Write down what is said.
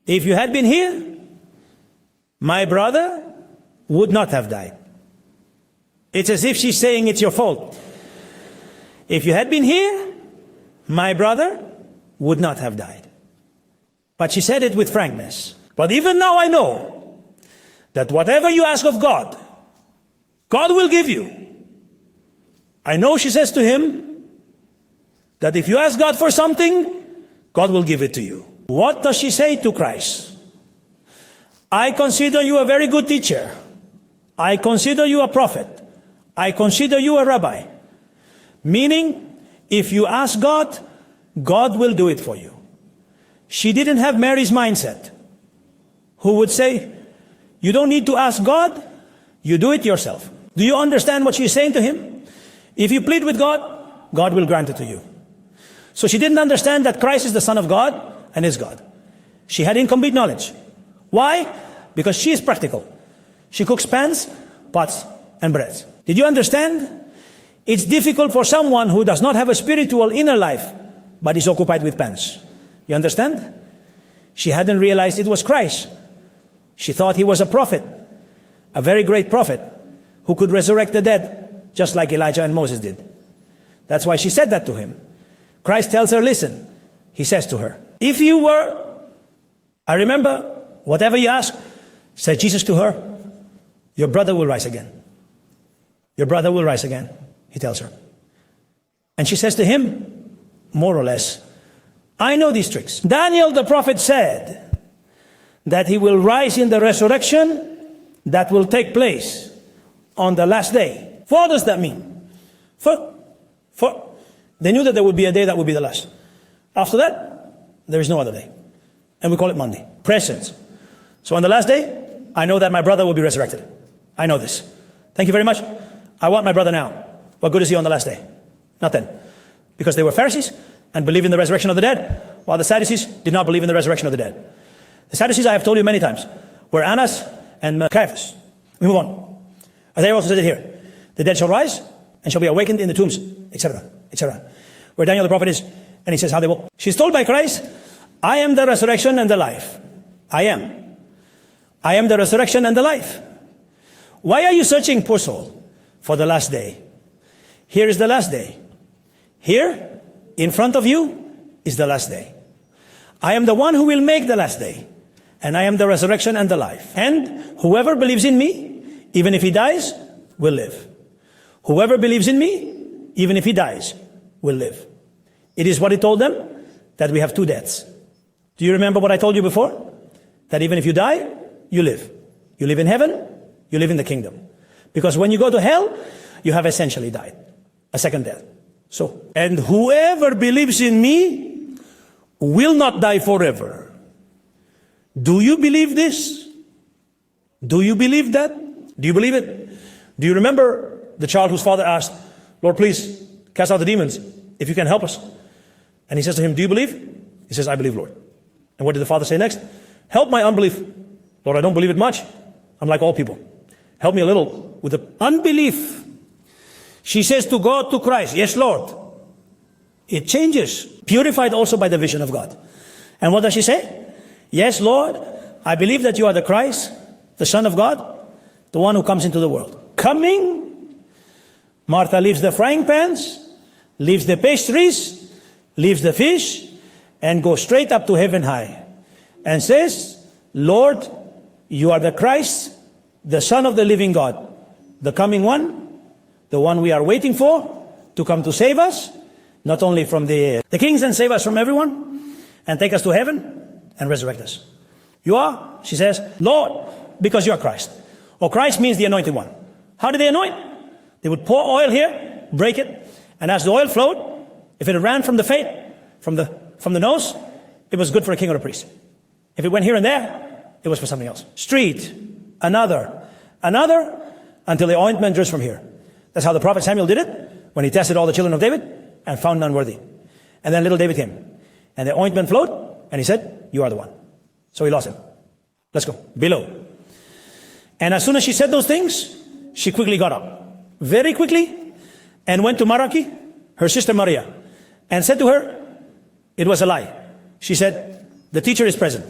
If you had been here, my brother would not have died. It's as if she's saying it's your fault. If you had been here, my brother would not have died. But she said it with frankness. But even now I know that whatever you ask of God, God will give you. I know, she says to him, that if you ask God for something, God will give it to you. What does she say to Christ? I consider you a very good teacher. I consider you a prophet. I consider you a rabbi. Meaning, if you ask God, God will do it for you. She didn't have Mary's mindset, who would say, you don't need to ask God, you do it yourself. Do you understand what she's saying to him? If you plead with God, God will grant it to you. So she didn't understand that Christ is the Son of God and is God. She had incomplete knowledge. Why? Because she is practical. She cooks pans, pots, and breads. Did you understand? It's difficult for someone who does not have a spiritual inner life, but is occupied with pans. You understand? She hadn't realized it was Christ. She thought he was a prophet, a very great prophet, who could resurrect the dead, just like Elijah and Moses did. That's why she said that to him. Christ tells her, listen, he says to her, if you were, I remember, whatever you ask, said Jesus to her, your brother will rise again. Your brother will rise again, he tells her. And she says to him, more or less, I know these tricks. Daniel the prophet said that he will rise in the resurrection that will take place on the last day. What does that mean? They knew that there would be a day that would be the last. After that, there is no other day. And we call it Monday. Presence. So on the last day, I know that my brother will be resurrected. I know this. Thank you very much. I want my brother now. What good is he on the last day? Nothing. Because they were Pharisees and believed in the resurrection of the dead, while the Sadducees did not believe in the resurrection of the dead. The Sadducees, I have told you many times, were Annas and Caiaphas. We move on. Isaiah also said it here. The dead shall rise and shall be awakened in the tombs, etc., etc. Where Daniel the prophet is, and he says how they will. She's told by Christ, I am the resurrection and the life. I am. I am the resurrection and the life. Why are you searching, poor soul, for the last day? Here is the last day. Here, in front of you, is the last day. I am the one who will make the last day. And I am the resurrection and the life. And whoever believes in me, even if he dies, will live. Whoever believes in me, even if he dies, will live. It is what he told them, that we have two deaths. Do you remember what I told you before? That even if you die, you live. You live in heaven, you live in the kingdom. Because when you go to hell, you have essentially died. A second death. So, and whoever believes in me will not die forever. Do you believe this? Do you believe that? Do you believe it? Do you remember the child whose father asked, Lord, please cast out the demons if you can help us? And he says to him, do you believe? He says, I believe, Lord. And what did the father say next? Help my unbelief. Lord, I don't believe it much. I'm like all people. Help me a little with the unbelief. She says to God, to Christ, yes, Lord. It changes. Purified also by the vision of God. And what does she say? Yes, Lord, I believe that you are the Christ, the Son of God, the one who comes into the world. Coming, Martha leaves the frying pans, leaves the pastries, leaves the fish, and goes straight up to heaven high. And says, Lord, you are the Christ, the Son of the living God, the coming one, the one we are waiting for to come to save us, not only from the kings and save us from everyone, and take us to heaven and resurrect us. You are, she says, Lord, because you are Christ. Or Christ means the anointed one. How did they anoint? They would pour oil here, break it, and as the oil flowed, if it ran from the face, from the nose, it was good for a king or a priest. If it went here and there, it was for something else. Street, another, until the ointment drips from here. That's how the prophet Samuel did it when he tested all the children of David and found none worthy. And then little David came, and the ointment flowed, and he said, you are the one. So he lost him. Let's go. Below. And as soon as she said those things, she quickly got up. Very quickly, and went to Maraki, her sister Maria, and said to her, it was a lie. She said, the teacher is present.